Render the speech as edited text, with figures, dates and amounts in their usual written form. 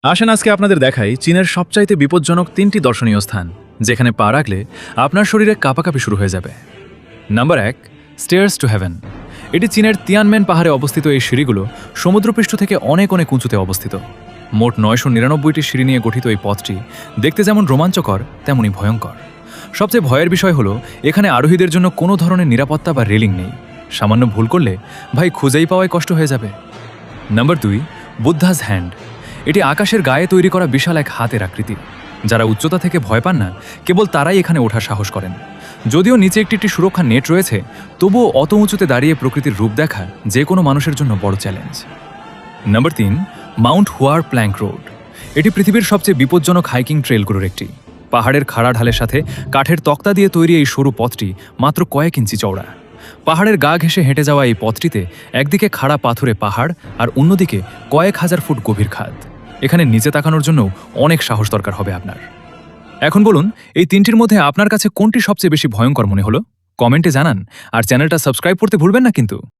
আসেন আজকে আপনাদের দেখাই চীনের সবচাইতে বিপজ্জনক 3টি দর্শনীয় স্থান, যেখানে পা রাখলে আপনার শরীরে কাঁপাকাঁপি শুরু হয়ে যাবে। Number 1, stairs to heaven. এটি চীনের তিয়ানমেন পাহাড়ে অবস্থিত। এই সিঁড়িগুলো সমুদ্রপৃষ্ঠ থেকে অনেক অনেক উঁচুতে অবস্থিত। মোট 999টি সিঁড়ি নিয়ে গঠিত এই পথটি দেখতে যেমন রোমাঞ্চকর তেমনই ভয়ঙ্কর। সবচেয়ে ভয়ের বিষয় হলো এখানে আরোহীদের জন্য কোনো ধরনের নিরাপত্তা বা রেলিং নেই। সামান্য ভুল করলে ভাই খুঁজেই পাওয়াই কষ্ট হয়ে যাবে। Number 2, Buddha's hand. এটি আকাশের গায়ে তৈরি করা বিশাল এক হাতের আকৃতি। যারা উচ্চতা থেকে ভয় পান না, কেবল তারাই এখানে ওঠার সাহস করেন। যদিও নিচে একটি সুরক্ষা নেট রয়েছে, তবুও অত উঁচুতে দাঁড়িয়ে প্রকৃতির রূপ দেখা যে কোনো মানুষের জন্য বড় চ্যালেঞ্জ। নাম্বার 3, মাউন্ট হুয়ার প্ল্যাঙ্ক রোড। এটি পৃথিবীর সবচেয়ে বিপজ্জনক হাইকিং ট্রেলগুলোর একটি। পাহাড়ের খাড়া ঢালের সাথে কাঠের তক্তা দিয়ে তৈরি এই সরু পথটি মাত্র কয়েক ইঞ্চি চওড়া। পাহাড়ের গা ঘেঁষে হেঁটে যাওয়া এই পথটিতে একদিকে খাড়া পাথুরে পাহাড় আর অন্যদিকে কয়েক হাজার ফুট গভীর খাদ। এখানে নিচে তাকানোর জন্য অনেক সাহস দরকার হবে আপনার। এখন বলুন, এই 3টির মধ্যে আপনার কাছে কোনটি সবচেয়ে বেশি ভয়ঙ্কর মনে হলো? কমেন্টে জানান, আর চ্যানেলটা সাবস্ক্রাইব করতে ভুলবেন না কিন্তু।